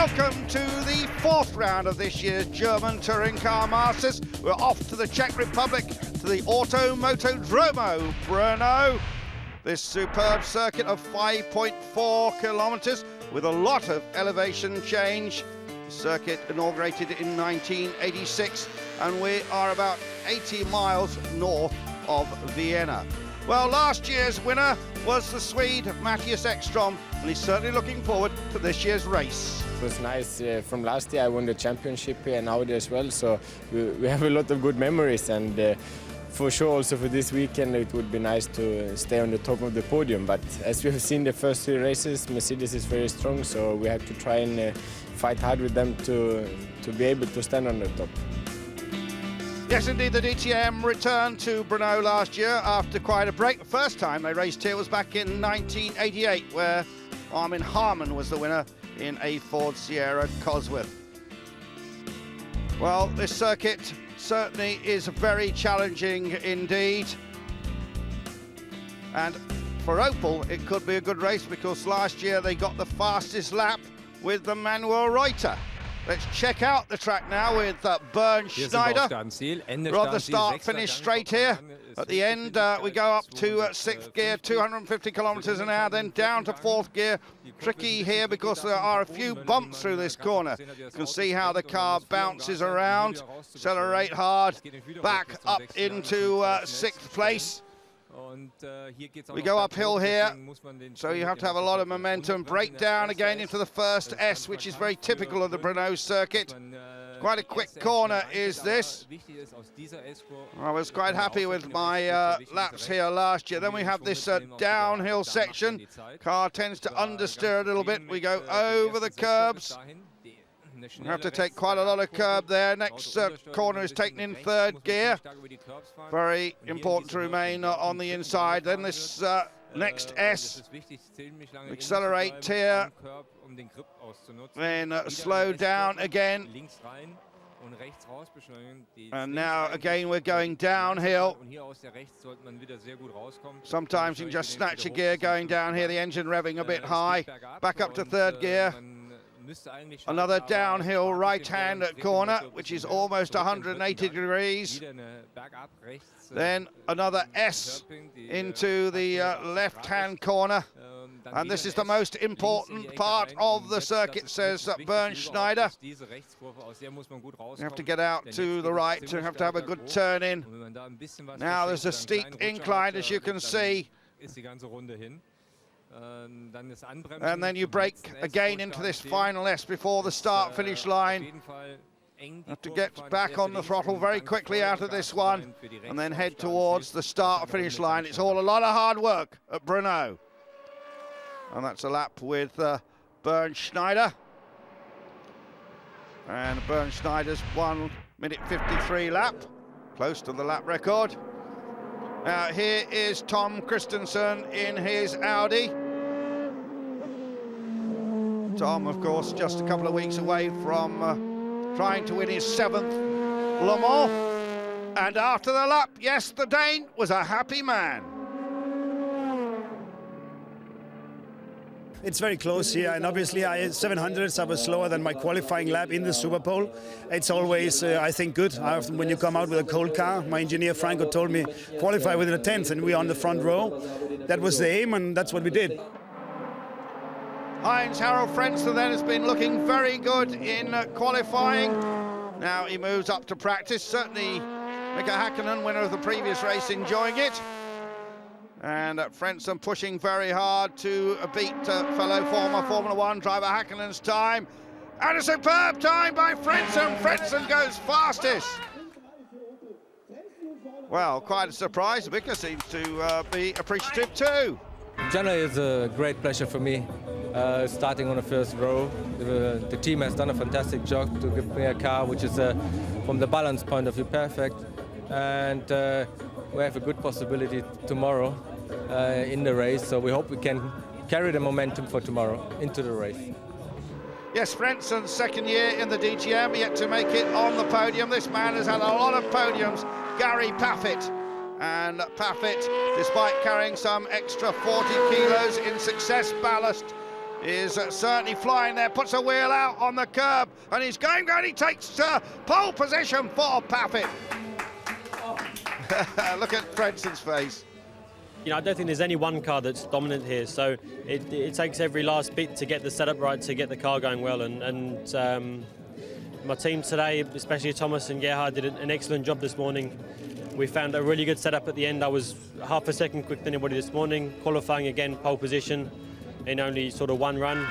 Welcome to the fourth round of this year's German Touring Car Masters. We're off to the Czech Republic, to the Automotodromo Brno. This superb circuit of 5.4 kilometers with a lot of elevation change. The circuit inaugurated in 1986, and we are about 80 miles north of Vienna. Well, last year's winner was the Swede Mattias Ekström, and he's certainly looking forward to this year's race. It was nice. From last year I won the championship here and Audi as well, so we have a lot of good memories, and for sure also for this weekend it would be nice to stay on the top of the podium. But as we have seen the first three races, Mercedes is very strong, so we have to try and fight hard with them to be able to stand on the top. Yes, indeed, the DTM returned to Brno last year after quite a break. The first time they raced here was back in 1988, where Armin Harman was the winner in a Ford Sierra Cosworth. Well, this circuit certainly is very challenging indeed. And for Opel, it could be a good race because last year they got the fastest lap with the Manuel Reuter. Let's check out the track now with Bernd Schneider. We're on the start-finish straight here. At the end, we go up to sixth gear, 250 kilometers an hour, then down to fourth gear. Tricky here because there are a few bumps through this corner. You can see how the car bounces around, accelerate hard, back up into sixth place. We go uphill here, so you have to have a lot of momentum. Break down again into the first S, which is very typical of the Brno circuit. Quite a quick corner is this. I was quite happy with my laps here last year. Then we have this downhill section. Car tends to understeer a little bit. We go over the curbs. We have to take quite a lot of curb there. Next corner is taken in third gear. Very important to remain on the inside. Then this next S. Accelerate here. Then slow down again. And now again we're going downhill. Sometimes you can just snatch a gear going down here. The engine revving a bit high. Back up to third gear. Another downhill right-hand corner, which is almost 180 degrees. Then another S into the left-hand corner. And this is the most important part of the circuit, says Bernd Schneider. You have to get out to the right, you have to have a good turn in. Now there's a steep incline, as you can see. And then you brake again into this final S before the start-finish line. Have to get back on the throttle very quickly out of this one and then head towards the start-finish line. It's all a lot of hard work at Brno. And that's a lap with Bernd Schneider. And Bernd Schneider's 1 minute 53 lap, close to the lap record. Now here is Tom Kristensen in his Audi. Tom, of course, just a couple of weeks away from trying to win his 7th Le Mans. And after the lap, yes, the Dane was a happy man. It's very close here, and obviously 700s I was slower than my qualifying lap in the Super Bowl. It's always, I think, good when you come out with a cold car. My engineer Franco told me qualify within a 10th, and we're on the front row. That was the aim, and that's what we did. Heinz-Harald Frentzen then has been looking very good in qualifying. Now he moves up to practice. Certainly Mika Häkkinen, winner of the previous race, enjoying it. And Frentzen pushing very hard to beat fellow former Formula One driver Häkkinen's time. And a superb time by Frentzen. Frentzen goes fastest. Well, quite a surprise. Mika seems to be appreciative too. Generally, it's a great pleasure for me. Starting on the first row. The team has done a fantastic job to give me a car which is, from the balance point of view, perfect. And we have a good possibility tomorrow in the race, so we hope we can carry the momentum for tomorrow into the race. Yes, Frentzen's second year in the DTM, yet to make it on the podium. This man has had a lot of podiums, Gary Paffett. And Paffett, despite carrying some extra 40 kilos in success ballast, is certainly flying there, puts a wheel out on the curb, and he's going, and he takes pole position for Paffett. Look at Kristensen's face. You know, I don't think there's any one car that's dominant here, so it takes every last bit to get the setup right, to get the car going well, and my team today, especially Thomas and Gerhard, did an excellent job this morning. We found a really good setup at the end. I was half a second quicker than anybody this morning, qualifying again, pole position in only sort of one run,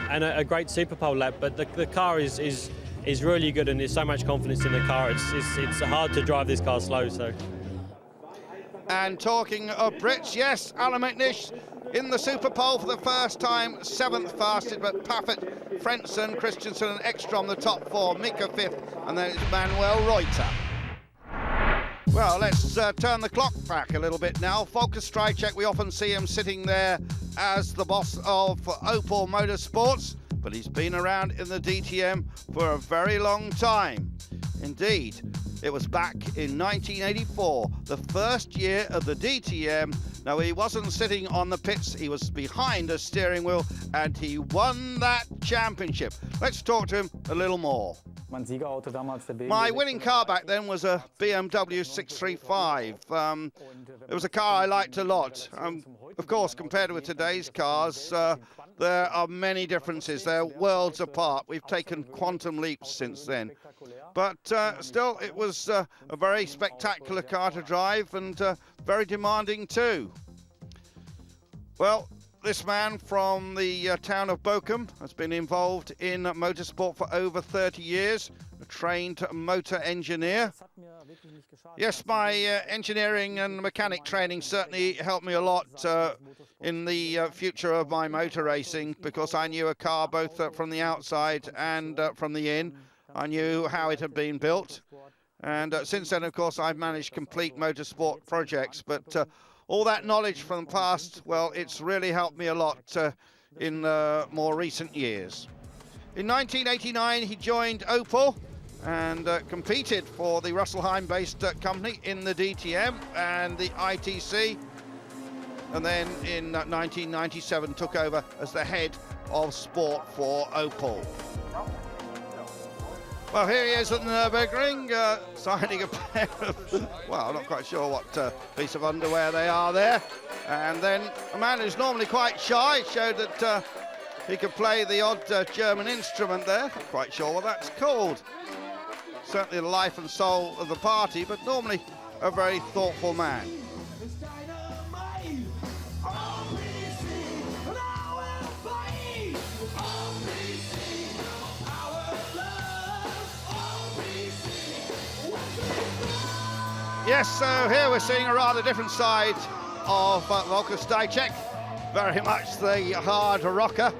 and a great super pole lap. But the car is really good, and there's so much confidence in the car. It's hard to drive this car slow. So. And talking of Brits, yes, Allan Mcnish in the Super Pole for the first time, 7th fastest, but Paffett, Frentzen, Kristensen and Ekstrom the top 4, Mika 5th, and then it's Manuel Reuter. Well, let's turn the clock back a little bit now. Volker Strycek, we often see him sitting there as the boss of Opel Motorsports, but he's been around in the DTM for a very long time. Indeed, it was back in 1984, the first year of the DTM. Now, he wasn't sitting on the pits, he was behind a steering wheel, and he won that championship. Let's talk to him a little more. My winning car back then was a BMW 635. It was a car I liked a lot. Of course, compared with today's cars, there are many differences. They're worlds apart. We've taken quantum leaps since then. But still, it was a very spectacular car to drive, and very demanding too. Well, this man from the town of Bochum has been involved in motorsport for over 30 years, a trained motor engineer. Yes, my engineering and mechanic training certainly helped me a lot in the future of my motor racing, because I knew a car both from the outside and from the in. I knew how it had been built. And since then, of course, I've managed complete motorsport projects, but all that knowledge from the past, well, it's really helped me a lot in more recent years. In 1989, he joined Opel and competed for the Russelheim-based company in the DTM and the ITC. And then in 1997, took over as the head of sport for Opel. Well, here he is at the Nürburgring, signing a pair of, well, I'm not quite sure what piece of underwear they are there. And then a man who's normally quite shy showed that he could play the odd German instrument there. Not quite sure what that's called. Certainly the life and soul of the party, but normally a very thoughtful man. Yes, so here we're seeing a rather different side of Volker Strycek. Very much the hard rocker.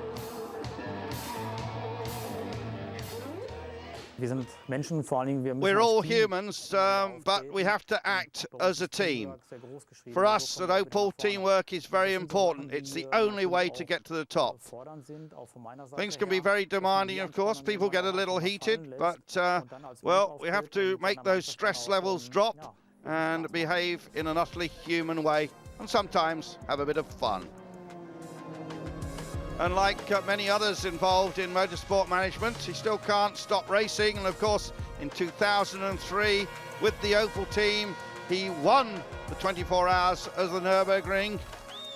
We're all humans, but we have to act as a team. For us at Opel, teamwork is very important. It's the only way to get to the top. Things can be very demanding, of course. People get a little heated, but, well, we have to make those stress levels drop and behave in an utterly human way, and sometimes have a bit of fun. And like many others involved in motorsport management, he still can't stop racing. And of course, in 2003, with the Opel team, he won the 24 hours of the Nürburgring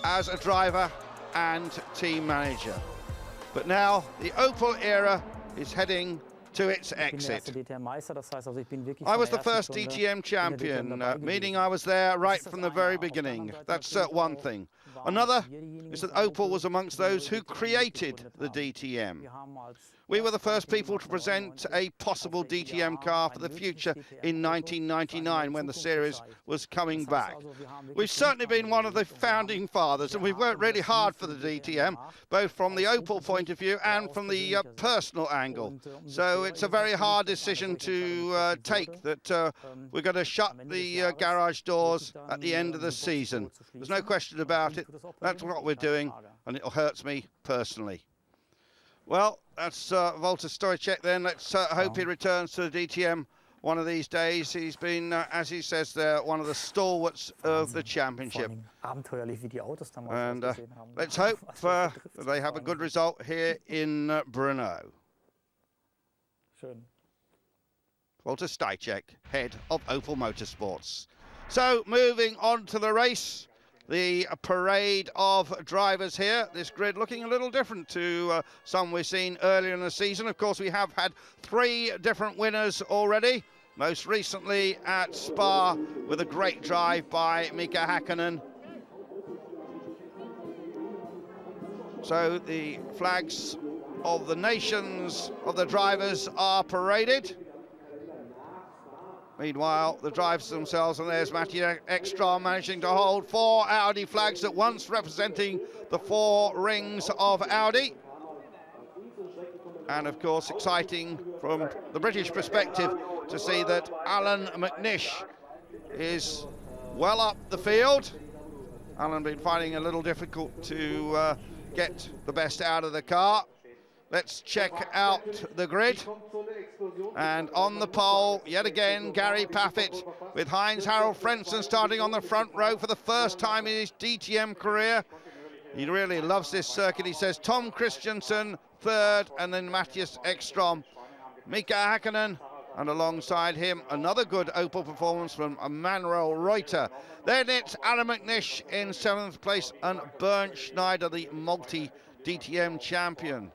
as a driver and team manager. But now the Opel era is heading to its exit. I was the first DTM champion, meaning I was there right from the very beginning. That's one thing. Another is that Opel was amongst those who created the DTM. We were the first people to present a possible DTM car for the future in 1999 when the series was coming back. We've certainly been one of the founding fathers, and we've worked really hard for the DTM, both from the Opel point of view and from the personal angle. So it's a very hard decision to take, that we're going to shut the garage doors at the end of the season. There's no question about it. That's what we're doing, and it hurts me personally. Well, that's Volker Strycek then. Let's hope he returns to the DTM one of these days he's been, as he says there, one of the stalwarts of the championship. And let's hope they have a good result here in Brno. Walter Stajcek, head of Opel Motorsports. So moving on to the race, the parade of drivers here. This grid looking a little different to some we've seen earlier in the season. Of course, we have had 3 different winners already, most recently at Spa with a great drive by Mika Häkkinen. So the flags of the nations of the drivers are paraded. Meanwhile, the drivers themselves, and there's Mattia Ekstrom managing to hold 4 Audi flags at once, representing the 4 rings of Audi. And of course, exciting from the British perspective to see that Allan Mcnish is well up the field. Allan been finding it a little difficult to get the best out of the car. Let's check out the grid. And on the pole, yet again, Gary Paffett with Heinz-Harald Frentzen starting on the front row for the first time in his DTM career. He really loves this circuit, he says. Tom Kristensen, 3rd, and then Matthias Ekstrom. Mika Häkkinen, and alongside him, another good Opel performance from Manuel Reuter. Then it's Allan Mcnish in 7th place, and Bernd Schneider, the multi-DTM champion.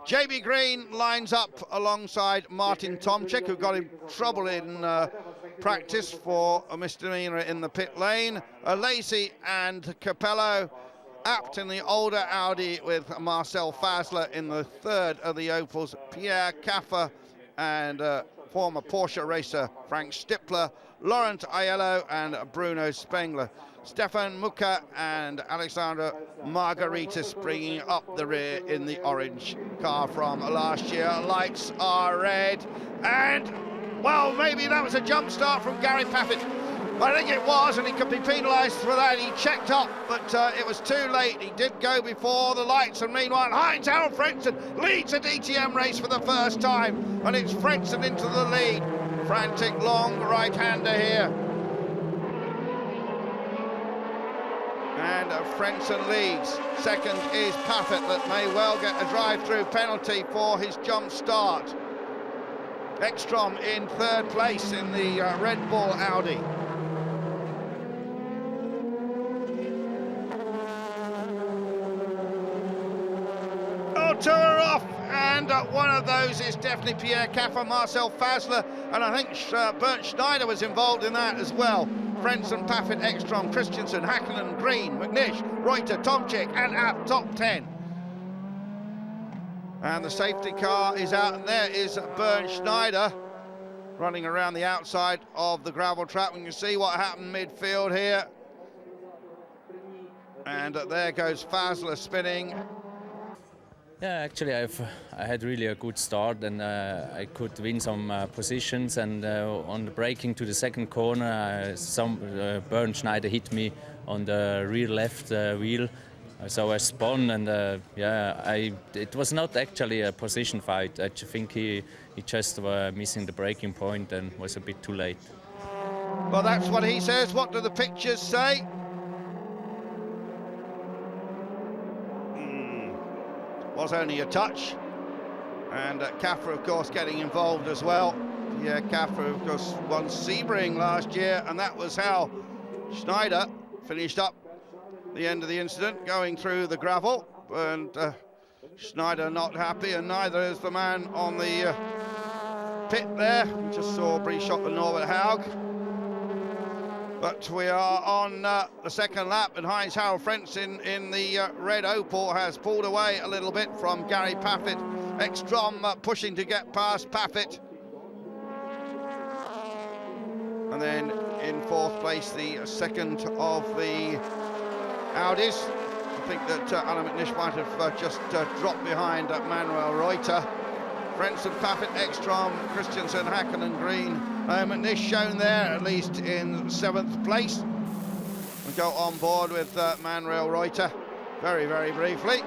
JB Green lines up alongside Martin Tomczyk, who got in trouble in practice for a misdemeanor in the pit lane. Lacey and Capello, apt in the older Audi with Marcel Fasler in the 3rd of the Opels. Pierre Caffer and former Porsche racer Frank Stippler, Laurent Aiello and Bruno Spengler. Stefan Muka and Alexander Margaritis bringing up the rear in the orange car from last year. Lights are red, and, well, maybe that was a jump start from Gary Paffett. I think it was, and he could be penalised for that. He checked up, but it was too late. He did go before the lights, and meanwhile, Heinz-Harald Frentzen leads a DTM race for the first time, and it's Frentzen into the lead. Frantic long right-hander here. And Frentzen leads. 2nd is Paffett, that may well get a drive-through penalty for his jump start. Ekstrom in 3rd place in the Red Bull Audi. Two are off, and one of those is definitely Pierre Caffer, Marcel Fasler, and I think Bernd Schneider was involved in that as well. Frentzen, Paffett, Ekstrom, Kristensen, Häkkinen, Green, Mcnish, Reuter, Tomczyk, and at top 10. And the safety car is out, and there is Bernd Schneider running around the outside of the gravel trap. We can see what happened midfield here. And there goes Fasler spinning. Yeah, actually I had really a good start, and I could win some positions, and on the braking to the 2nd corner Bernd Schneider hit me on the rear left wheel, so I spun, and it was not actually a position fight. I think he just was missing the braking point and was a bit too late. Well, that's what he says. What do the pictures say? Was only a touch, and Caffer, of course, getting involved as well. Yeah, Caffer, of course, won Sebring last year, and that was how Schneider finished up the end of the incident, going through the gravel, and Schneider not happy, and neither is the man on the pit there. We just saw a brief shot of Norbert Haug. But we are on the 2nd lap, and Heinz-Harald Frentzen in the red Opel has pulled away a little bit from Gary Paffett. Ekstrom pushing to get past Paffett. And then in 4th place, the 2nd of the Audis. I think that Allan Mcnish might have just dropped behind Manuel Reuter. Frentzen, Paffett, Ekstrom, Kristensen, Häkkinen, Green. Mcnish shown there, at least in 7th place. We go on board with Manuel Reuter very, very briefly.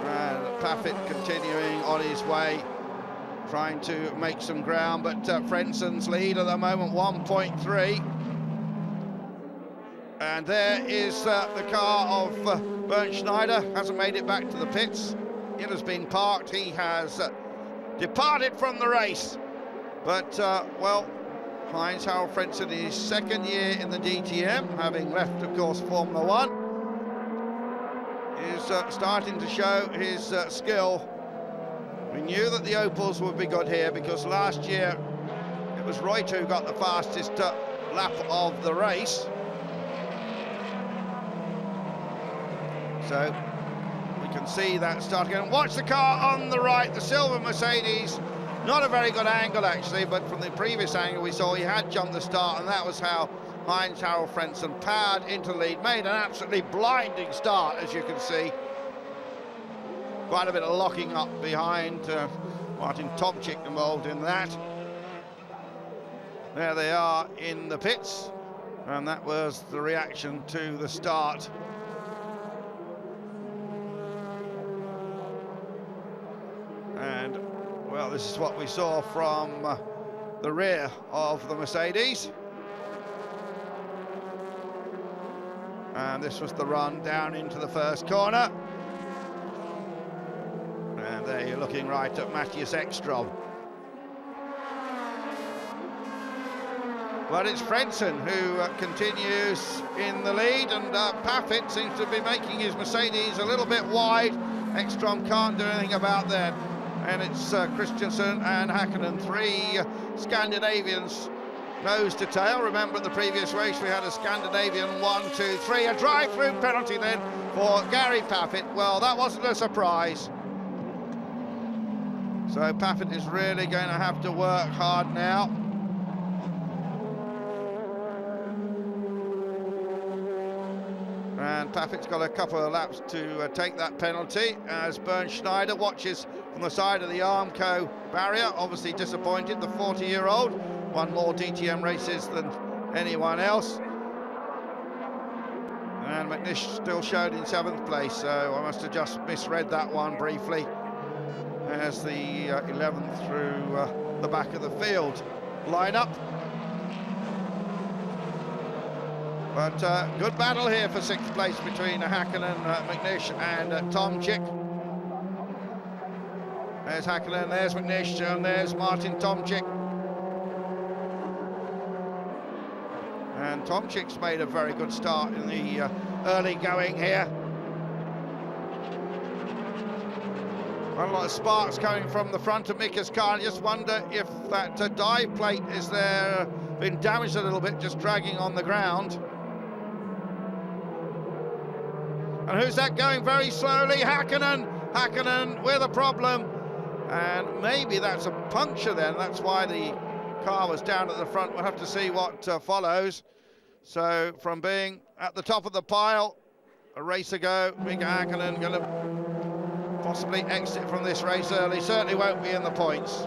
And Paffett continuing on his way. trying to make some ground, but Frensen's lead at the moment, 1.3. And there is the car of Bernd Schneider, hasn't made it back to the pits. It has been parked, he has departed from the race. But, well, Heinz-Harald Frensen in his second year in the DTM, having left, of course, Formula One, is starting to show his skill. We knew that the Opels would be good here because last year it was Reuter who got the fastest lap of the race. So we can see that starting. And watch the car on the right, the silver Mercedes. Not a very good angle actually, but from the previous angle we saw he had jumped the start, and that was how Heinz-Harald Frensen powered into lead, made an absolutely blinding start, as you can see. Quite a bit of locking up behind, Martin Tomczyk involved in that. There they are in the pits, and that was the reaction to the start. And, well, this is what we saw from the rear of the Mercedes. And this was the run down into the first corner. And there you're looking right at Matthias Ekstrom. But it's Frensen who continues in the lead, and Paffett seems to be making his Mercedes a little bit wide. Ekstrom can't do anything about that. And it's Kristensen and Häkkinen, three Scandinavians nose to tail. Remember the previous race we had a Scandinavian 1, 2, 3, a drive-through penalty then for Gary Paffett. Well, that wasn't a surprise. So Paffett is really going to have to work hard now. And Paffett's got a couple of laps to take that penalty as Bernd Schneider watches from the side of the Armco barrier, obviously disappointed. The 40-year-old won more DTM races than anyone else. And Mcnish still showed in 7th place, so I must have just misread that one briefly as the 11th through the back of the field lineup. But good battle here for 6th place between Häkkinen, Mcnish and Tomczyk. There's Häkkinen, there's Mcnish, and there's Martin Tomczyk. And Tomczyk's made a very good start in the early going here. Quite a lot of sparks coming from the front of Mika's car. I just wonder if that dive plate is there, been damaged a little bit, just dragging on the ground. And who's that going very slowly? Häkkinen with a problem. And maybe that's a puncture then. That's why the car was down at the front. We'll have to see what follows. So from being at the top of the pile a race ago, Mika Häkkinen going to possibly exit from this race early. Certainly won't be in the points.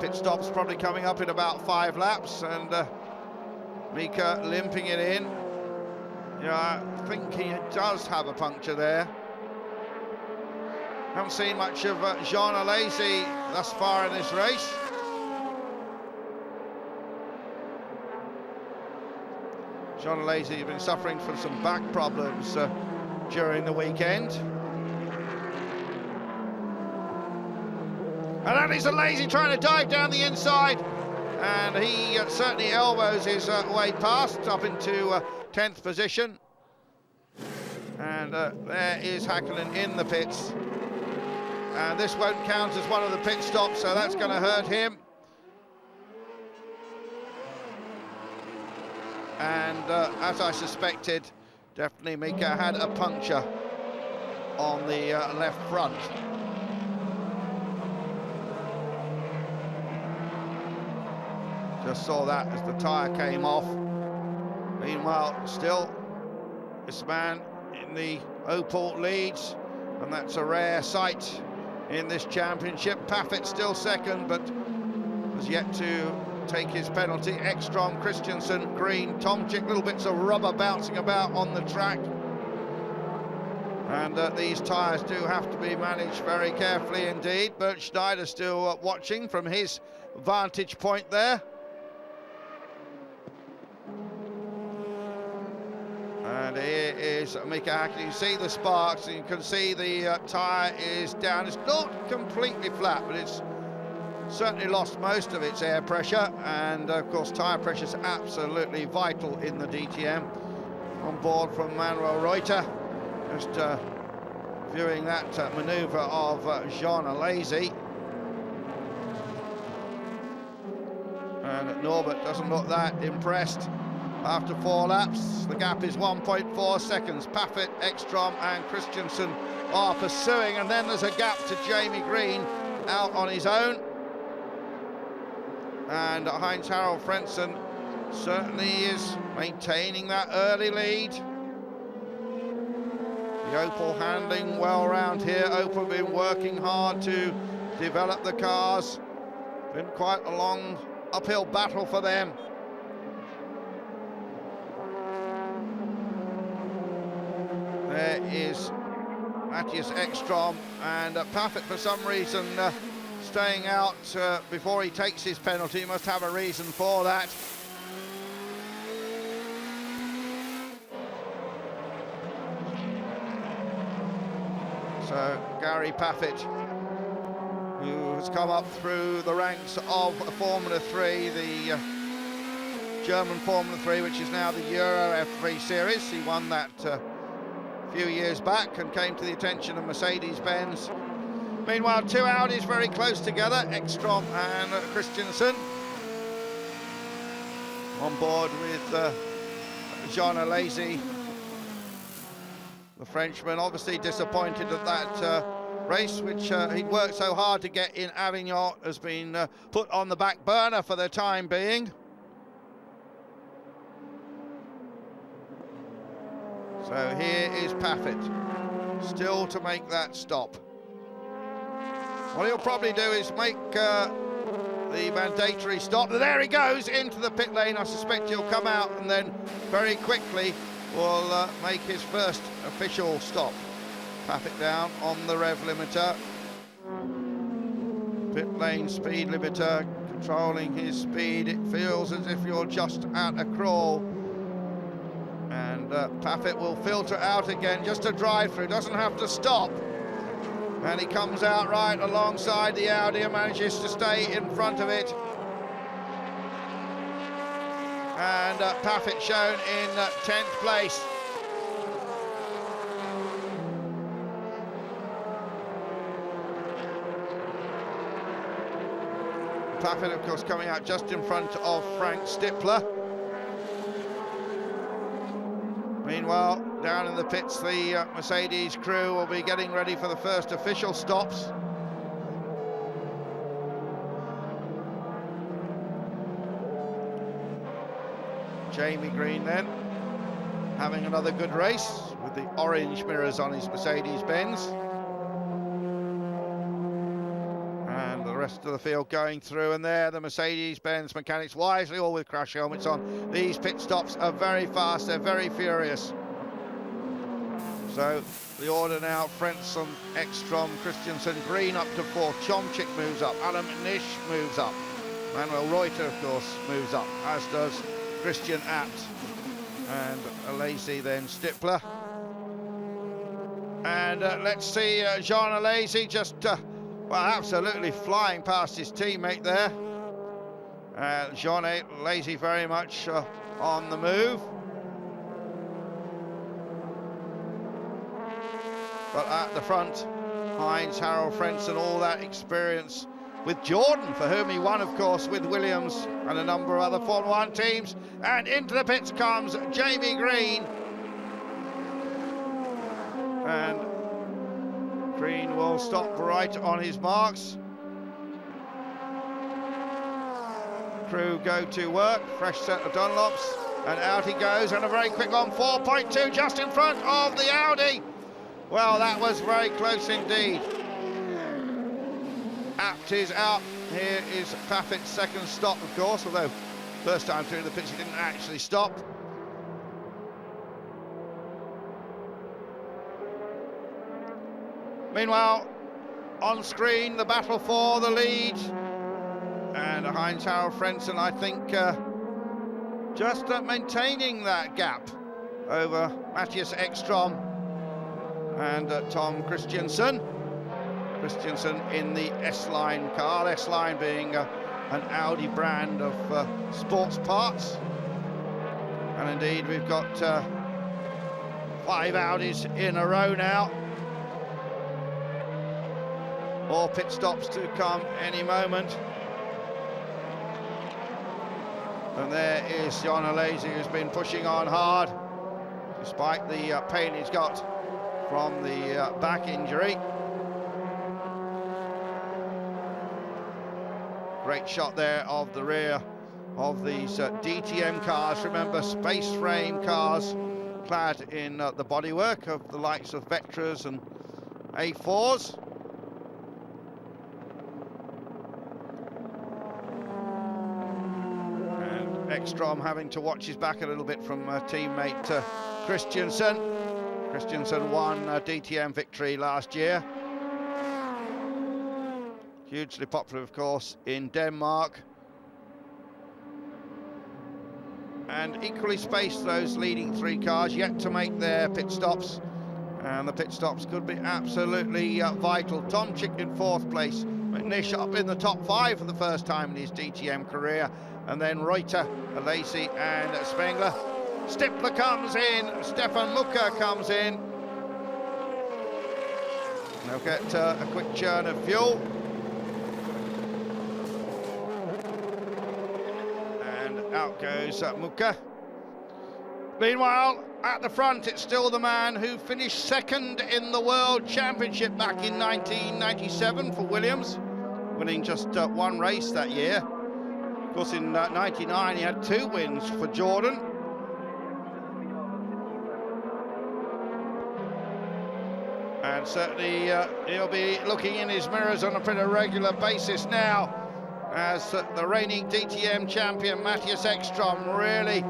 Pit stop's probably coming up in about 5 laps, and Mika limping it in. Yeah, I think he does have a puncture there. Haven't seen much of Jean Alesi thus far in this race. Jean Alesi has been suffering from some back problems during the weekend. And that is Alesi trying to dive down the inside. And he certainly elbows his way past up into 10th position. And there is Häkkinen in the pits. And this won't count as one of the pit stops, so that's going to hurt him. And as I suspected, definitely Mika had a puncture on the left front. Just saw that as the tyre came off. Meanwhile, still, this man in the Opel leads, and that's a rare sight in this championship. Paffett still second, but has yet to take his penalty. Ekstrom, Kristensen, Green, Tomczyk, little bits of rubber bouncing about on the track. And these tyres do have to be managed very carefully indeed. Bernd Schneider still watching from his vantage point there. And here is Mika Häkkinen. You can see the sparks, and you can see the tyre is down. It's not completely flat, but it's certainly lost most of its air pressure. And of course, tyre pressure is absolutely vital in the DTM. On board from Manuel Reuter, just viewing that manoeuvre of Jean Alesi. And Norbert doesn't look that impressed. After 4 laps, the gap is 1.4 seconds. Paffett, Ekstrom and Kristensen are pursuing, and then there's a gap to Jamie Green out on his own. And Heinz-Harald Frentzen certainly is maintaining that early lead. The Opel handling well around here. Opel been working hard to develop the cars. Been quite a long uphill battle for them. There is Matthias Ekstrom, and Paffett for some reason staying out before he takes his penalty. He must have a reason for that. So Gary Paffett, who has come up through the ranks of Formula 3, the German Formula 3, which is now the Euro F3 Series. He won that few years back and came to the attention of Mercedes-Benz. Meanwhile, 2 Audis very close together, Ekstrom and Kristensen. On board with Jean Alesi. The Frenchman obviously disappointed at that race, which he'd worked so hard to get in Avignon, has been put on the back burner for the time being. So here is Paffett, still to make that stop. What he'll probably do is make the mandatory stop. There he goes into the pit lane. I suspect he'll come out and then very quickly will make his first official stop. Paffett down on the rev limiter. Pit lane speed limiter, controlling his speed. It feels as if you're just at a crawl. And Paffett will filter out again, just a drive through, doesn't have to stop. And he comes out right alongside the Audi and manages to stay in front of it. And Paffett shown in 10th place. Paffett, of course, coming out just in front of Frank Stippler. Meanwhile, down in the pits, the Mercedes crew will be getting ready for the first official stops. Jamie Green then, having another good race with the orange mirrors on his Mercedes-Benz. And the rest of the field going through, and there the Mercedes-Benz mechanics wisely, all with crash helmets on. These pit stops are very fast, they're very furious. So the order now, Frentzen, Ekstrom, Kristensen, Green up to 4th, Chomchik moves up, Allan Mcnish moves up, Manuel Reuter, of course, moves up, as does Christian Abt, and Alesi then Stippler. And let's see Jean Alesi just, well, absolutely flying past his teammate there. Jean Alesi very much on the move. But at the front, Heinz-Harald Frentzen, all that experience with Jordan, for whom he won, of course, with Williams and a number of other Formula 1 teams. And into the pits comes Jamie Green. And Green will stop right on his marks. Crew go to work, fresh set of Dunlops, and out he goes, and a very quick one, 4.2 just in front of the Audi. Well, that was very close indeed. Abt is out. Here is Paffett's second stop, of course, although first time through the pits he didn't actually stop. Meanwhile, on screen, the battle for the lead. And Heinz-Harald Frentzen, I think, just maintaining that gap over Mattias Ekstrom and Tom Kristensen. Kristensen in the S-Line car, S-Line being an Audi brand of sports parts. And indeed, we've got 5 Audis in a row now. More pit stops to come any moment. And there is Jon Alesi, who's been pushing on hard, despite the pain he's got from the back injury. Great shot there of the rear of these DTM cars. Remember, space frame cars clad in the bodywork of the likes of Vectras and A4s. Ekstrom having to watch his back a little bit from teammate Kristensen. Kristensen won a DTM victory last year. Hugely popular, of course, in Denmark. And equally spaced, those leading 3 cars, yet to make their pit stops. And the pit stops could be absolutely vital. Tomczyk in 4th place. Mcnish up in the top 5 for the first time in his DTM career. And then Reuter, Alesi and Spengler. Stippler comes in, Stefan Mucker comes in. They'll get a quick churn of fuel. And out goes Mucker. Meanwhile, at the front, it's still the man who finished 2nd in the World Championship back in 1997 for Williams, winning just 1 race that year. Of course, in 99, he had 2 wins for Jordan. And certainly he'll be looking in his mirrors on a pretty regular basis now, as the reigning DTM champion Mattias Ekstrom really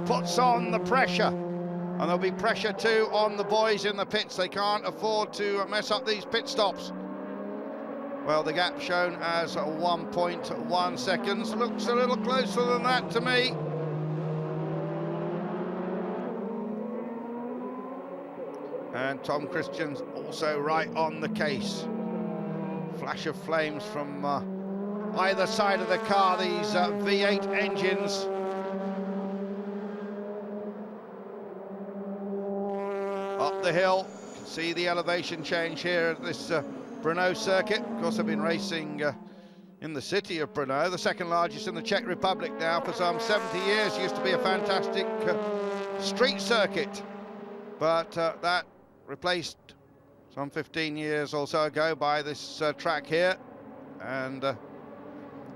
puts on the pressure. And there'll be pressure too on the boys in the pits. They can't afford to mess up these pit stops. Well, the gap shown as 1.1 seconds. Looks a little closer than that to me. And Tom Kristensen also right on the case. Flash of flames from either side of the car, these V8 engines. Up the hill, you can see the elevation change here at this Brno circuit. Of course, I've been racing in the city of Brno, the 2nd largest in the Czech Republic now for some 70 years. Used to be a fantastic street circuit, but that replaced some 15 years or so ago by this track here, and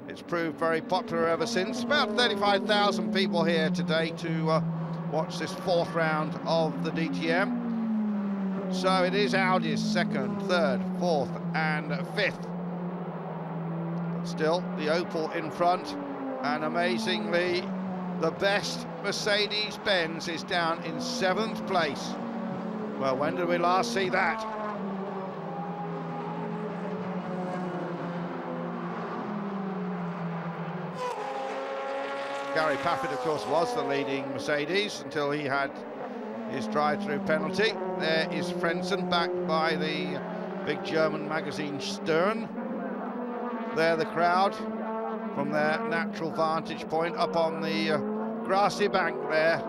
it's proved very popular ever since. About 35,000 people here today to watch this 4th round of the DTM. So it is Audi's 2nd, 3rd, 4th and 5th. But still, the Opel in front, and amazingly, the best Mercedes-Benz is down in 7th place. Well, when did we last see that? Gary Paffett, of course, was the leading Mercedes until he had his drive-through penalty. There is Frentzen, backed by the big German magazine Stern. There the crowd from their natural vantage point up on the grassy bank there.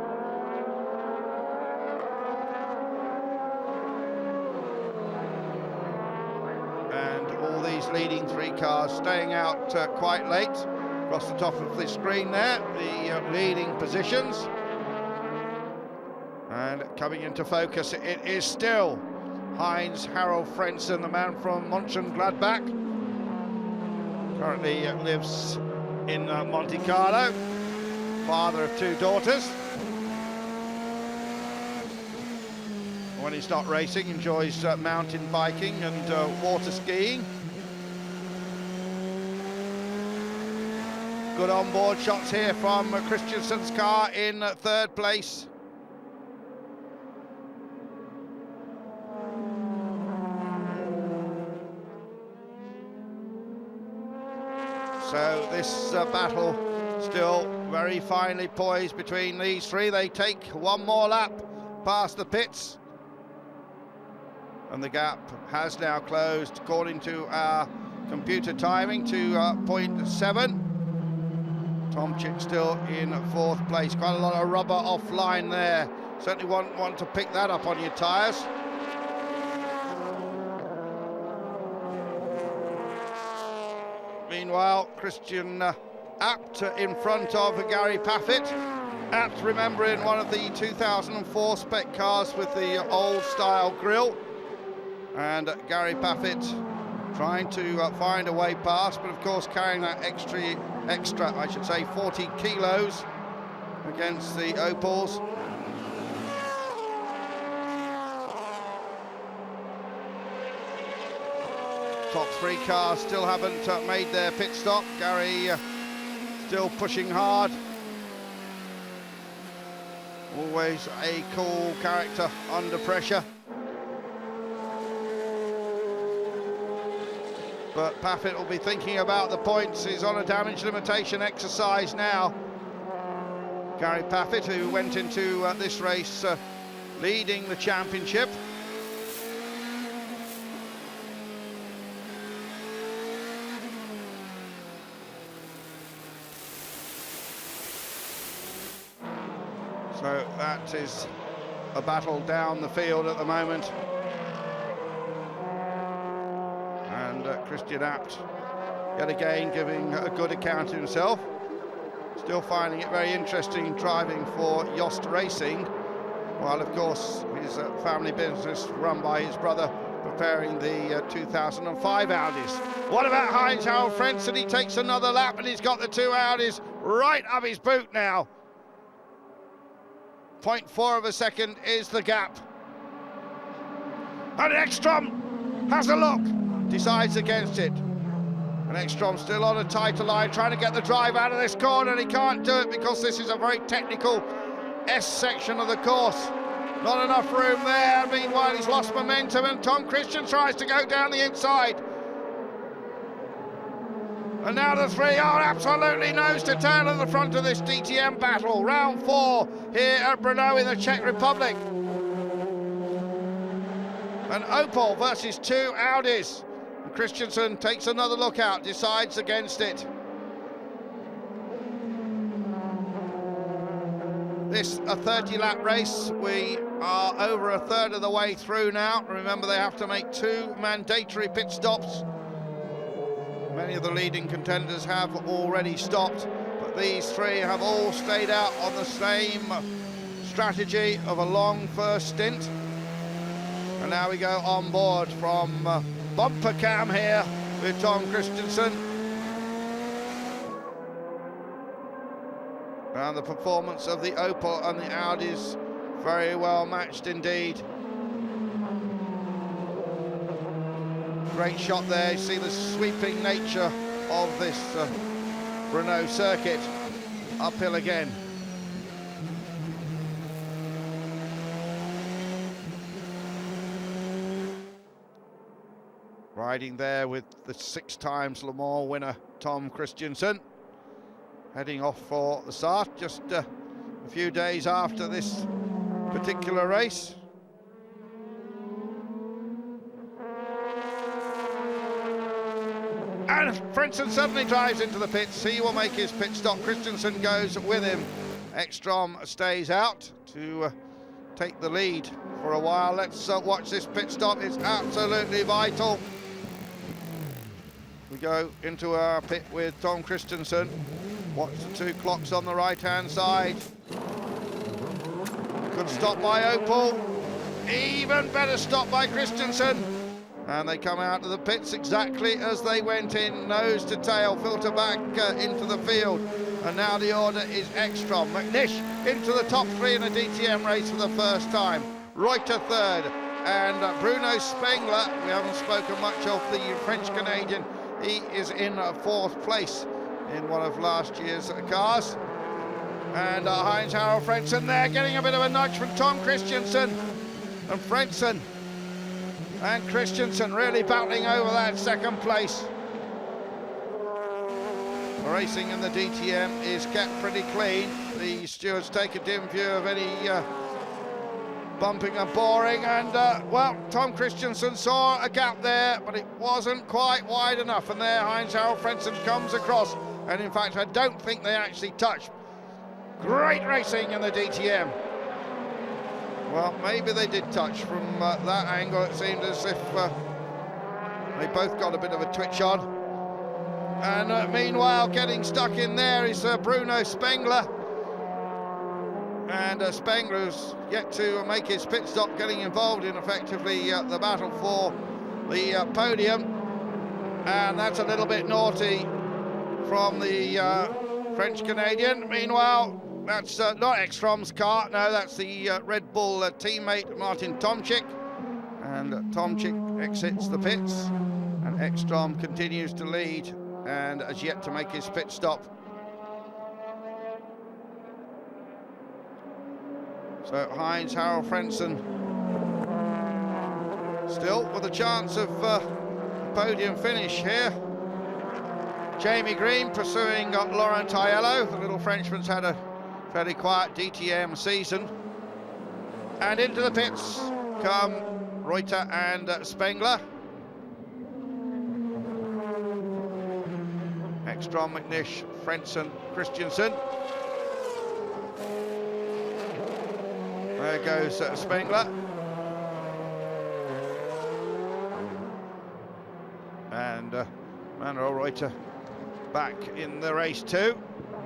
And all these leading 3 cars staying out quite late. Across the top of the screen there, the leading positions. And coming into focus, it is still Heinz-Harald Frentzen, the man from Mönchengladbach. Currently lives in Monte Carlo, father of 2 daughters. When he's not racing, enjoys mountain biking and water skiing. Good onboard shots here from Kristensen's car in 3rd place. So this battle still very finely poised between these three. They take one more lap past the pits, and the gap has now closed, according to our computer timing, to 0.7. Tomczyk still in 4th place. Quite a lot of rubber offline there. Certainly want to pick that up on your tyres. Meanwhile, Christian Abt in front of Gary Paffett. Abt, remembering one of the 2004 spec cars with the old style grille. And Gary Paffett trying to find a way past, but of course carrying that extra, I should say, 40 kilos against the Opals. Top 3 cars still haven't made their pit stop. Gary still pushing hard. Always a cool character under pressure. But Paffett will be thinking about the points. He's on a damage limitation exercise now. Gary Paffett, who went into this race leading the championship. So that is a battle down the field at the moment. And Christian Abt, yet again, giving a good account of himself. Still finding it very interesting driving for Yost Racing, while of course his family business run by his brother preparing the 2005 Audis. What about Heinz-Harald Frentzen? He takes another lap and he's got the 2 Audis right up his boot now. 0.4 of a second is the gap. And Ekstrom has a look, decides against it. And Ekstrom still on a tighter line, trying to get the drive out of this corner, and he can't do it because this is a very technical S section of the course. Not enough room there. Meanwhile, he's lost momentum, and Tom Christian tries to go down the inside. And now the 3 are absolutely nose to tail at the front of this DTM battle. Round 4 here at Brno in the Czech Republic. An Opel versus 2 Audis. And Kristensen takes another look out, decides against it. This a 30-lap race. We are over a third of the way through now. Remember, they have to make 2 mandatory pit stops. Many of the leading contenders have already stopped, but these 3 have all stayed out on the same strategy of a long first stint. And now we go on board from bumper cam here with Tom Kristensen. And the performance of the Opel and the Audis very well matched indeed. Great shot there. You see the sweeping nature of this Brno circuit. Uphill again. Riding there with the 6 times Le Mans winner Tom Kristensen. Heading off for the start just a few days after this particular race. And Frentzen suddenly drives into the pits. He will make his pit stop. Kristensen goes with him. Ekstrom stays out to take the lead for a while. Let's watch this pit stop. It's absolutely vital. We go into our pit with Tom Kristensen. Watch the 2 clocks on the right-hand side. Good stop by Opel. Even better stop by Kristensen. And they come out of the pits exactly as they went in, nose to tail, filter back into the field. And now the order is Ekstrom. Mcnish into the top 3 in a DTM race for the first time. Reuter 3rd. And Bruno Spengler, we haven't spoken much of the French-Canadian, he is in 4th place in one of last year's cars. And Heinz-Harald Frentzen there, getting a bit of a nudge from Tom Kristensen. And Frentzen and Kristensen really battling over that 2nd place. racing in the DTM is kept pretty clean. The stewards take a dim view of any bumping and boring, and well, Tom Kristensen saw a gap there, but it wasn't quite wide enough, and there Heinz-Harald Frentzen comes across, and in fact I don't think they actually touched. Great racing in the DTM. Well, maybe they did touch from that angle. It seemed as if they both got a bit of a twitch on. And meanwhile, getting stuck in there is Bruno Spengler. And Spengler's yet to make his pit stop, getting involved in effectively the battle for the podium. And that's a little bit naughty from the French-Canadian. Meanwhile, that's not Ekstrom's car, no, that's the Red Bull teammate Martin Tomczyk. And Tomczyk exits the pits, and Ekstrom continues to lead and has yet to make his pit stop. So Heinz-Harald Frentzen still with a chance of podium finish here. Jamie Green pursuing Laurent Aiello. The little Frenchman's had a fairly quiet DTM season. And into the pits come Reuter and Spengler. Ekstrom, Mcnish, Frentzen, Kristensen. There goes Spengler. And Manuel Reuter back in the race too.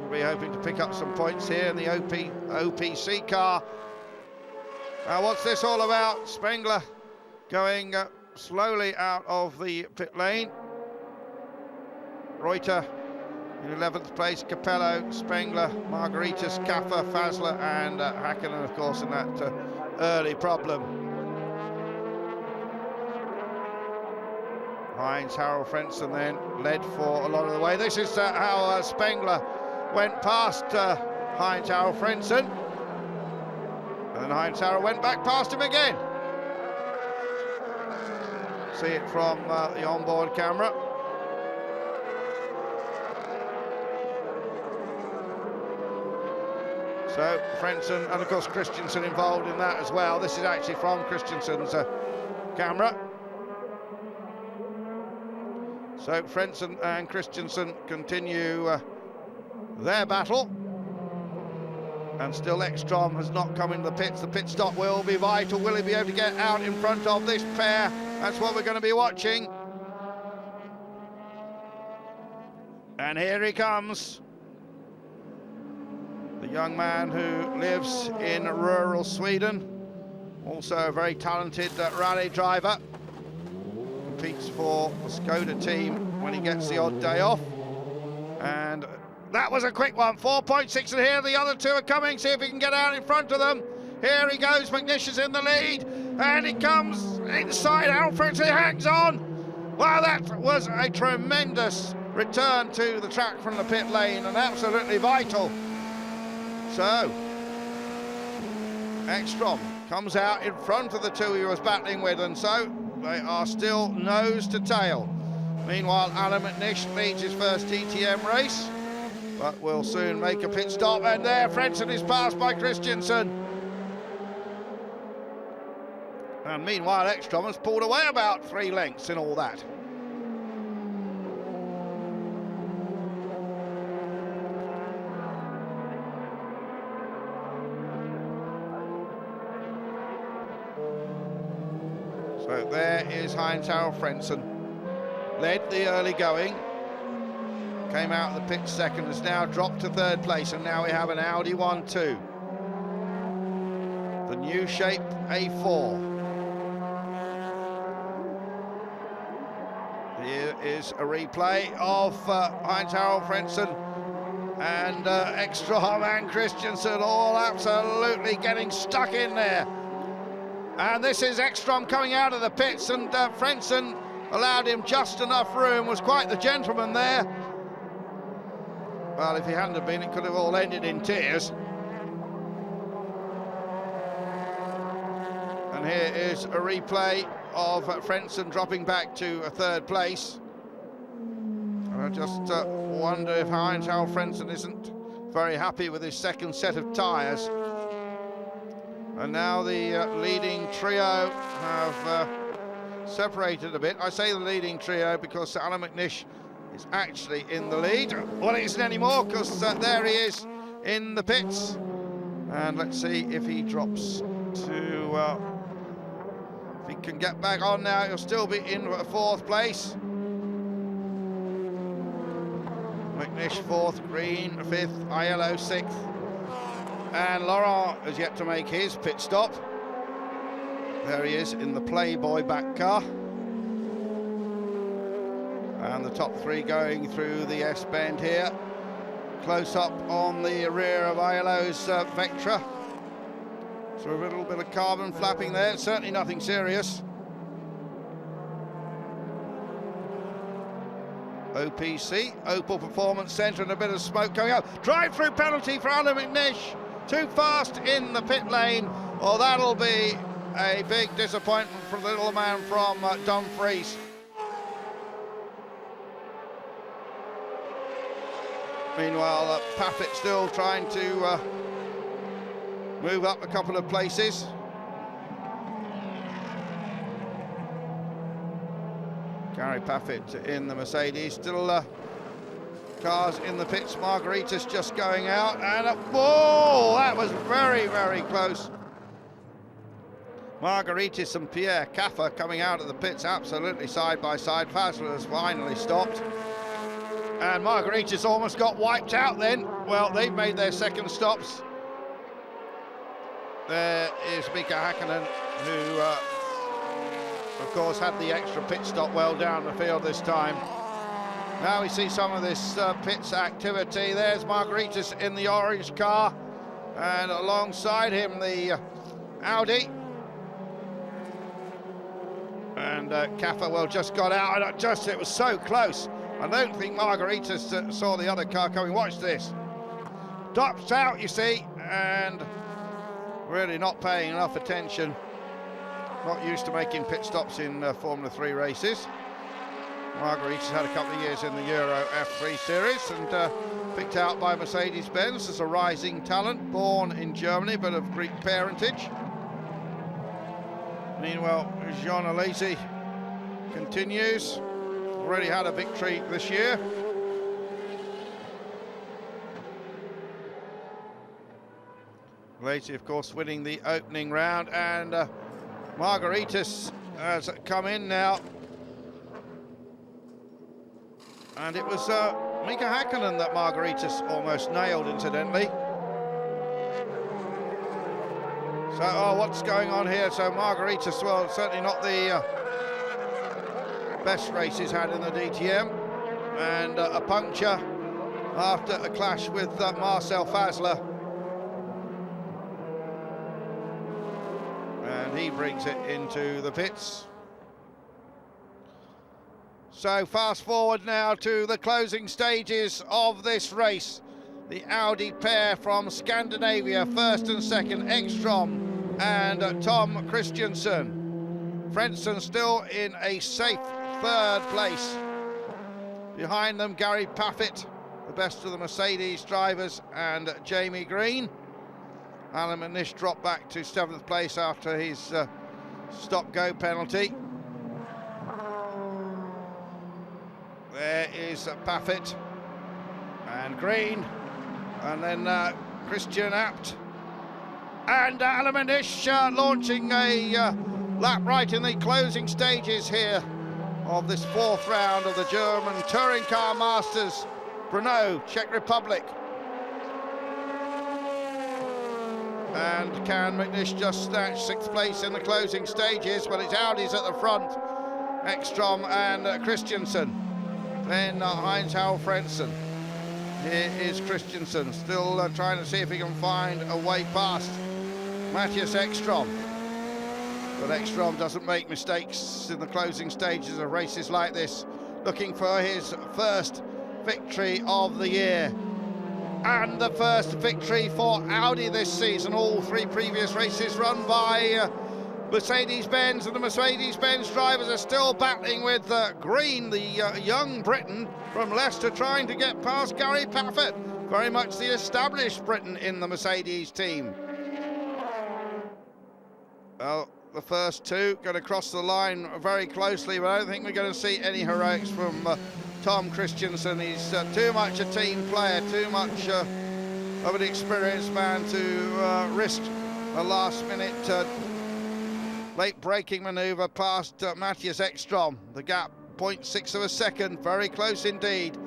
We'll be hoping to pick up some points here in the OPC car. Now what's this all about? Spengler going slowly out of the pit lane. Reuter in 11th place, Capello, Spengler, Margaritas, Kaffer, Fasler and Hakkinen, of course, in that early problem. Heinz-Harald Frentzen then led for a lot of the way. This is how Spengler went past Heinz-Harald Frentzen. And then Heinz-Harald went back past him again. See it from the onboard camera. So Frentzen and of course Kristensen involved in that as well. This is actually from Kristensen's camera. So Frentzen and Kristensen continue their battle. And still Ekstrom has not come into the pits. The pit stop will be vital. Will he be able to get out in front of this pair? That's what we're going to be watching. And here he comes. The young man who lives in rural Sweden. Also a very talented rally driver. Competes for the Skoda team when he gets the odd day off. And that was a quick one. 4.6 and here the other two are coming. See if he can get out in front of them. Here he goes. Mcnish is in the lead. And he comes inside. Alfred hangs on. Wow, that was a tremendous return to the track from the pit lane and absolutely vital. So, Ekstrom comes out in front of the two he was battling with, and so they are still nose to tail. Meanwhile, Allan Mcnish leads his first DTM race, but will soon make a pit stop, and there Frentzen is passed by Kristensen. And meanwhile, Ekstrom has pulled away about 3 lengths in all that. So there is Heinz-Harald Frentzen. Led the early going. Came out of the pit second, has now dropped to 3rd place, and now we have an Audi 1-2. The new shape A4. Here is a replay of Heinz-Harald Frentzen and Ekstrom and Kristensen all absolutely getting stuck in there. And this is Ekstrom coming out of the pits, and Frentzen allowed him just enough room, was quite the gentleman there. Well, if he hadn't have been, it could have all ended in tears. And here is a replay of Frentzen dropping back to 3rd place. just wonder if Heinz Alfredson isn't very happy with his second set of tyres. And now the leading trio have separated a bit. I say the leading trio because Allan Mcnish is actually in the lead. Well, it isn't anymore because there he is in the pits. And let's see if he drops to... if he can get back on now, he'll still be in fourth place. Mcnish fourth, Green fifth, Aiello sixth. And Laurent has yet to make his pit stop. There he is in the Playboy back car. And the top three going through the S-bend here. Close up on the rear of Aiello's Vectra. So a little bit of carbon flapping there, certainly nothing serious. OPC, Opel Performance Centre, and a bit of smoke going out. Drive-through penalty for Allan Mcnish. Too fast in the pit lane. Oh, that'll be a big disappointment for the little man from Dumfries. Meanwhile, Paffett still trying to move up a couple of places. Gary Paffett in the Mercedes, still cars in the pits. Margaritis just going out, and whoa, that was very, very close. Margaritis and Pierre Caffer coming out of the pits absolutely side by side. Fazler has finally stopped. And Margaritis almost got wiped out then. Well, they've made their second stops. There is Mika Hakkinen, who, of course, had the extra pit stop well down the field this time. Now we see some of this pits activity. There's Margaritis in the orange car, and alongside him the Audi. And Caffer, well, just got out, and it was so close. I don't think Margaritis saw the other car coming. Watch this. Drops out, you see, and really not paying enough attention. Not used to making pit stops in Formula 3 races. Margaritis had a couple of years in the Euro F3 series and picked out by Mercedes-Benz as a rising talent, born in Germany but of Greek parentage. Meanwhile, Jean Alesi continues. Already had a victory this year. Alesi, of course, winning the opening round, and Margaritis has come in now. And it was Mika Hakkinen that Margaritis almost nailed, incidentally. So, what's going on here? So Margaritis, well, certainly not the best race he's had in the DTM, and a puncture after a clash with Marcel Fazler. And he brings it into the pits. So fast forward now to the closing stages of this race. The Audi pair from Scandinavia, first and second, Ekstrom and Tom Kristensen. Frentzen still in a safe third place. Behind them, Gary Paffett, the best of the Mercedes drivers, and Jamie Green. Allan Mcnish dropped back to 7th place after his stop-go penalty. There is Paffett and Green, and then Christian Abt. And Allan Mcnish launching a lap right in the closing stages here of this fourth round of the German Touring Car Masters, Brno, Czech Republic. And can Mcnish just snatch 6th place in the closing stages? Well, it's Audi's at the front, Ekstrom and Kristensen. Then Heinz Alfredson. Here is Kristensen, still trying to see if he can find a way past Matthias Ekstrom. But Ekstrom doesn't make mistakes in the closing stages of races like this, looking for his first victory of the year. And the first victory for Audi this season. All 3 previous races run by Mercedes-Benz, and the Mercedes-Benz drivers are still battling with Green, the young Briton from Leicester, trying to get past Gary Paffett, very much the established Briton in the Mercedes team. Well, the first two going to cross the line very closely, but I don't think we're going to see any heroics from Tom Kristensen. He's too much a team player, too much of an experienced man to risk a last-minute late braking manoeuvre past Matthias Ekstrom. The gap 0.6 of a second, very close indeed.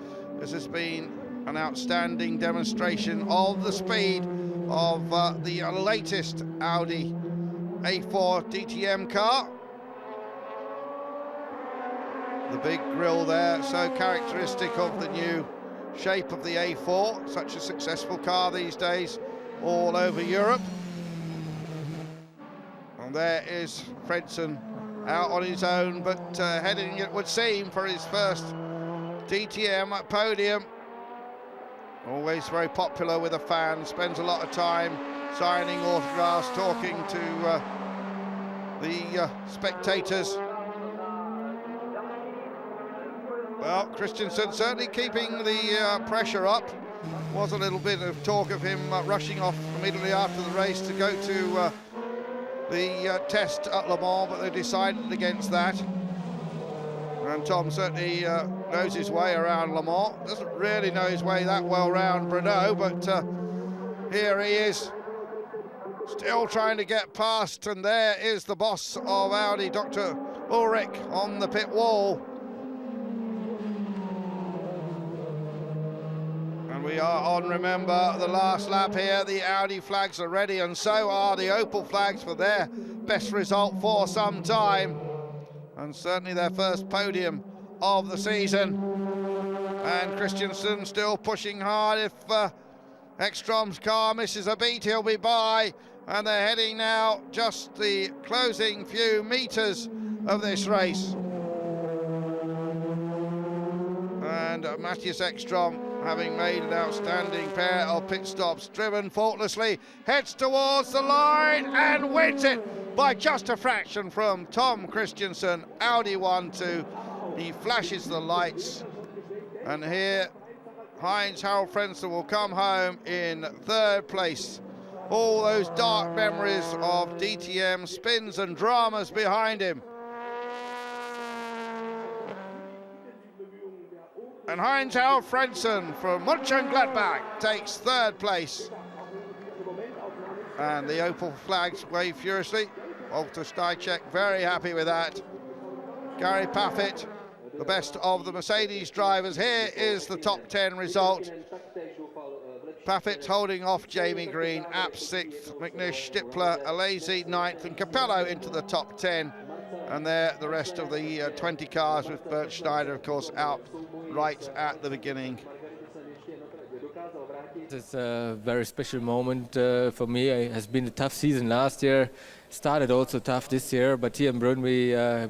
This has been an outstanding demonstration of the speed of the latest Audi A4 DTM car. The big grille there, so characteristic of the new shape of the A4, such a successful car these days all over Europe. And there is Fredson out on his own, but heading, it would seem, for his first DTM podium. Always very popular with the fans, spends a lot of time signing autographs, talking to the spectators. Well, Kristensen certainly keeping the pressure up. Was a little bit of talk of him rushing off immediately after the race to go to the test at Le Mans, but they decided against that. And Tom certainly knows his way around Le Mans. Doesn't really know his way that well around Brno, but here he is, still trying to get past, and there is the boss of Audi, Dr. Ulrich, on the pit wall. And we are on, remember, the last lap here. The Audi flags are ready, and so are the Opel flags for their best result for some time. And certainly their first podium of the season. And Kristensen still pushing hard. If Ekstrom's car misses a beat, he'll be by. And they're heading now just the closing few meters of this race. And Matthias Ekstrom, having made an outstanding pair of pit stops, driven faultlessly, heads towards the line and wins it by just a fraction from Tom Kristensen. Audi 1-2. He flashes the lights, and here Heinz-Harald Frentzen will come home in third place. All those dark memories of DTM spins and dramas behind him. And Heinz-Harald Frentzen from Mönchengladbach takes third place. And the Opel flags wave furiously. Walter Steichek very happy with that. Gary Paffett, the best of the Mercedes drivers. Here is the top 10 result. Paffett holding off Jamie Green, App 6th, Mcnish, Stippler, Alesi 9th, and Capello into the top 10. And there the rest of the 20 cars, with Bernd Schneider, of course, out right at the beginning. It's a very special moment for me. It has been a tough season last year. Started also tough this year, but here in Brünn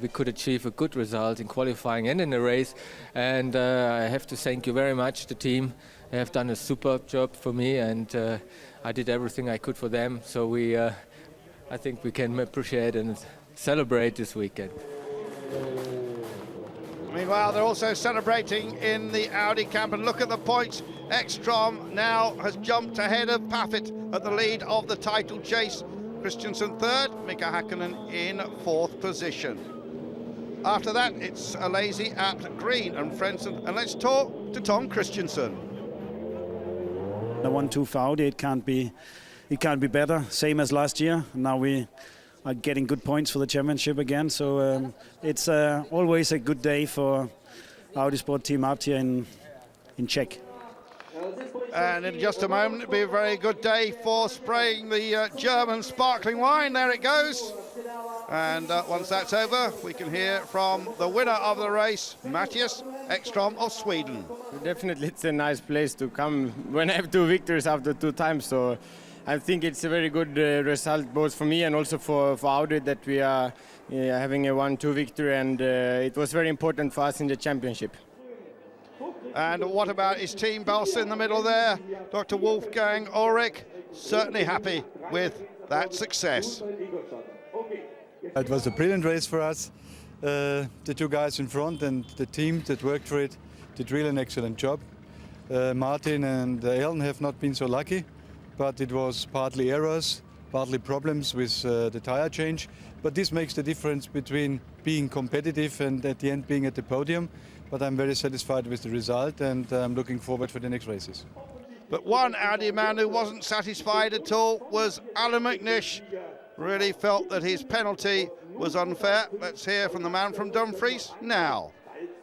we could achieve a good result in qualifying and in the race. And I have to thank you very much, the team. They have done a superb job for me, and I did everything I could for them. So I think we can appreciate and celebrate this weekend. Meanwhile, they're also celebrating in the Audi camp, and look at the points. Ekstrom now has jumped ahead of Paffett at the lead of the title chase. Kristensen third, Mika Häkkinen in fourth position. After that, it's Alesi, Abt, Green and Frentzen. And let's talk to Tom Kristensen. The 1-2 for Audi, it can't be better. Same as last year. Now we are getting good points for the championship again. So it's always a good day for Audi Sport Team Abt here in Czech. And in just a moment, it'll be a very good day for spraying the German sparkling wine. There it goes. And once that's over, we can hear from the winner of the race, Matthias Ekstrom of Sweden. Definitely, it's a nice place to come when I have two victories after two times. So I think it's a very good result, both for me and also for Audi, that we are having a 1-2 victory. And it was very important for us in the championship. And what about his team boss in the middle there? Dr. Wolfgang Ulrich, certainly happy with that success. It was a brilliant race for us. The two guys in front and the team that worked for it did really an excellent job. Martin and Allan have not been so lucky, but it was partly errors, partly problems with the tire change. But this makes the difference between being competitive and at the end being at the podium. But I'm very satisfied with the result, and I'm looking forward for the next races. But one Audi man who wasn't satisfied at all was Allan Mcnish. Really felt that his penalty was unfair. Let's hear from the man from Dumfries now.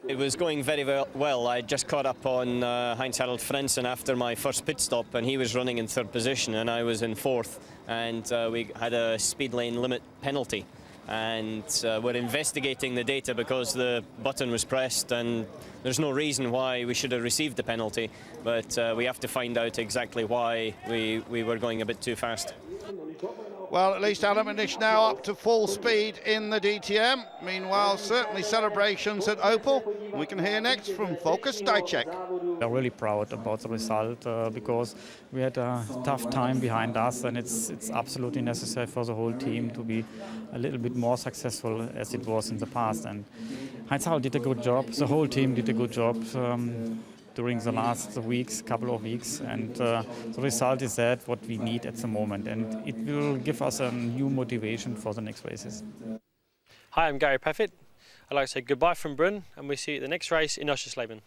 It was going very well. I just caught up on Untitled Kristensen after my first pit stop, and he was running in third position and I was in fourth, and we had a speed lane limit penalty, and we're investigating the data because the button was pressed and there's no reason why we should have received the penalty, but we have to find out exactly why we were going a bit too fast. Well, at least Allan Mcnish now up to full speed in the DTM. Meanwhile, certainly celebrations at Opel. We can hear next from Focus Dajcek. We're really proud about the result because we had a tough time behind us, and it's absolutely necessary for the whole team to be a little bit more successful as it was in the past. And Heinz-Harald did a good job. The whole team did a good job during the last couple of weeks, and the result is that what we need at the moment, and it will give us a new motivation for the next races. Hi, I'm Gary Paffett. I'd like to say goodbye from Brünn, and we'll see you at the next race in Oschersleben.